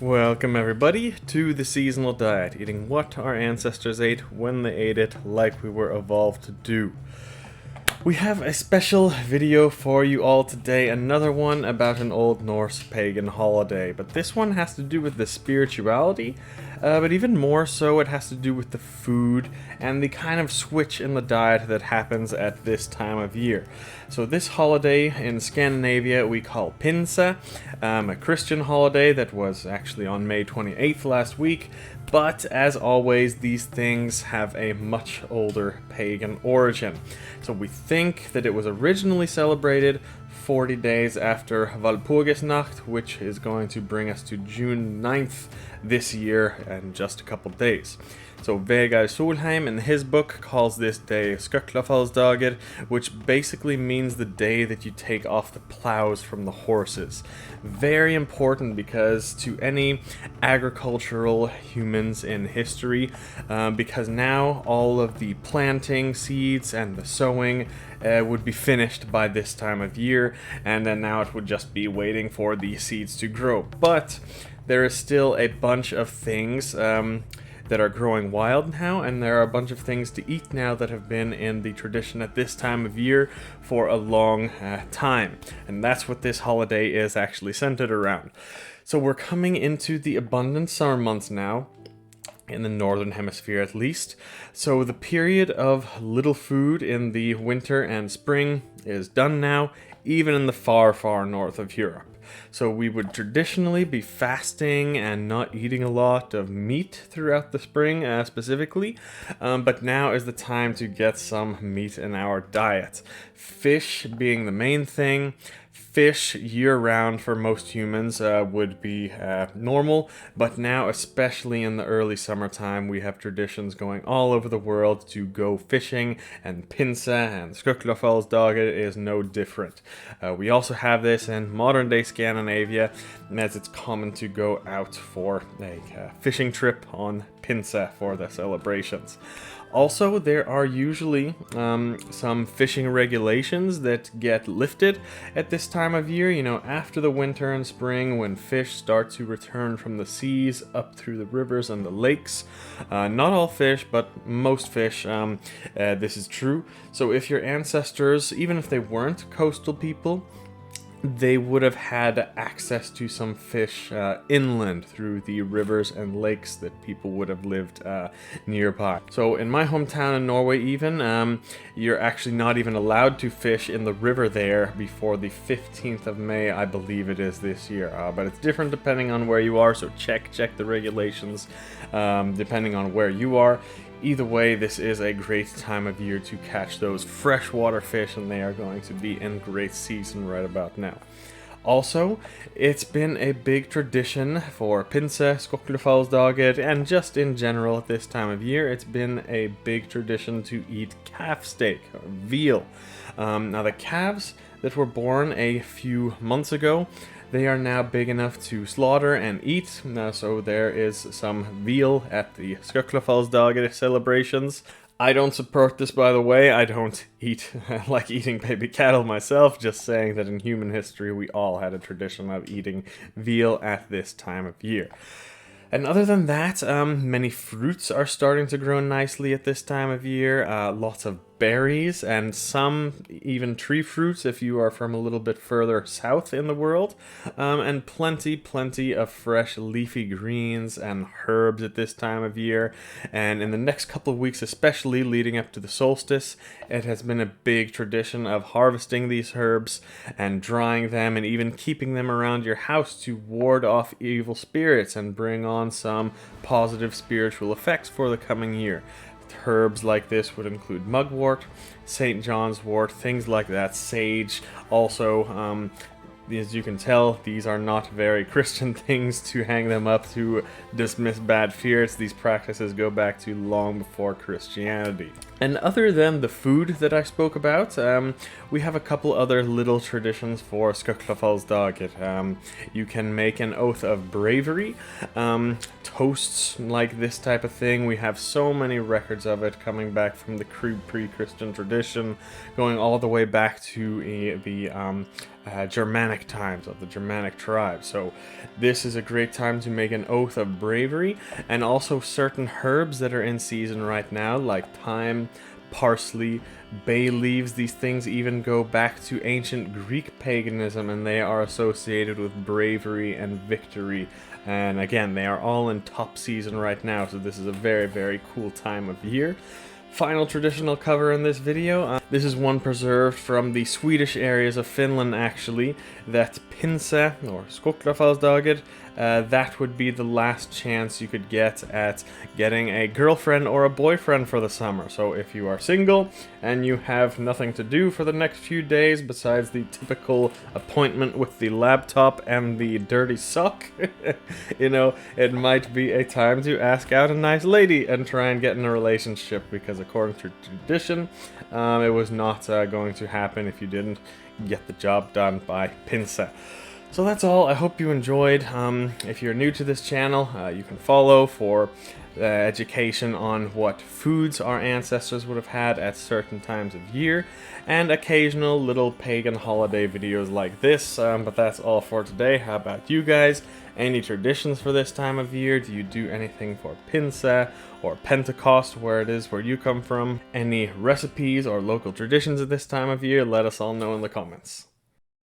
Welcome everybody to the seasonal diet, eating what our ancestors ate when they ate it like we were evolved to do. We have a special video for you all today, another one about an old Norse pagan holiday, but this one has to do with the spirituality, but even more so it has to do with the food and the kind of switch in the diet that happens at this time of year. So this holiday in Scandinavia we call Pinse, a Christian holiday that was actually on May 28th last week, but as always these things have a much older pagan origin. So we think that it was originally celebrated 40 days after Walpurgisnacht, which is going to bring us to June 9th this year in just a couple days. So Vegard Solheim in his book calls this day Skóklafallsdagr, which basically means the day that you take off the plows from the horses. Very important because to any agricultural humans in history, because now all of the planting, seeds, and the sowing would be finished by this time of year, and then now it would just be waiting for the seeds to grow. But there is still a bunch of things that are growing wild now, and there are a bunch of things to eat now that have been in the tradition at this time of year for a long time. And that's what this holiday is actually centered around. So we're coming into the abundant summer months now, in the northern hemisphere at least. So the period of little food in the winter and spring is done now, even in the far north of Europe. So we would traditionally be fasting and not eating a lot of meat throughout the spring specifically, but now is the time to get some meat in our diet. Fish being the main thing. Fish year-round for most humans would be normal, but now, especially in the early summertime, we have traditions going all over the world to go fishing, and Pinse and Skóklafallsdagr is no different. We also have this in modern-day Scandinavia, as it's common to go out for a fishing trip on Pinse for the celebrations. Also, there are usually some fishing regulations that get lifted at this time of year, after the winter and spring when fish start to return from the seas up through the rivers and the lakes. Not all fish, but most fish, this is true. So if your ancestors, even if they weren't coastal people, they would have had access to some fish inland through the rivers and lakes that people would have lived nearby. So in my hometown in Norway even, you're actually not even allowed to fish in the river there before the 15th of May, I believe it is this year. But it's different depending on where you are, so check the regulations depending on where you are. Either way, this is a great time of year to catch those freshwater fish, and they are going to be in great season right about now. Also, it's been a big tradition for Pinse, Skóklafallsdagr, and just in general at this time of year, it's been a big tradition to eat calf steak, or veal. Now the calves that were born a few months ago, they are now big enough to slaughter and eat, so there is some veal at the Skóklafallsdagr celebrations. I don't support this, by the way. I don't like eating baby cattle myself, just saying that in human history we all had a tradition of eating veal at this time of year. And other than that, many fruits are starting to grow nicely at this time of year. Lots of berries and some even tree fruits if you are from a little bit further south in the world. And plenty of fresh leafy greens and herbs at this time of year. And in the next couple of weeks, especially leading up to the solstice, it has been a big tradition of harvesting these herbs and drying them and even keeping them around your house to ward off evil spirits and bring on some positive spiritual effects for the coming year. Herbs like this would include mugwort, St. John's wort, things like that, sage. Also, as you can tell, these are not very Christian things to hang them up to dismiss bad spirits. These practices go back to long before Christianity. And other than the food that I spoke about, we have a couple other little traditions for Skóklafallsdagr. You can make an oath of bravery, toasts like this type of thing. We have so many records of it coming back from the pre-Christian tradition, going all the way back to the Germanic times of the Germanic tribes. So this is a great time to make an oath of bravery, and also certain herbs that are in season right now, like thyme, parsley, bay leaves. These things even go back to ancient Greek paganism, and they are associated with bravery and victory. And again, they are all in top season right now, so this is a very, very cool time of year. Final traditional cover in this video. This is one preserved from the Swedish areas of Finland, actually, that Pinse, or Skóklafallsdagr, that would be the last chance you could get at getting a girlfriend or a boyfriend for the summer. So if you are single and you have nothing to do for the next few days besides the typical appointment with the laptop and the dirty sock, you know, it might be a time to ask out a nice lady and try and get in a relationship, because according to tradition, it was not going to happen if you didn't get the job done by Pinse. So that's all. I hope you enjoyed. If you're new to this channel, you can follow for education on what foods our ancestors would have had at certain times of year, and occasional little pagan holiday videos like this. But that's all for today. How about you guys? Any traditions for this time of year? Do you do anything for Pinse or Pentecost, where it is where you come from? Any recipes or local traditions at this time of year? Let us all know in the comments.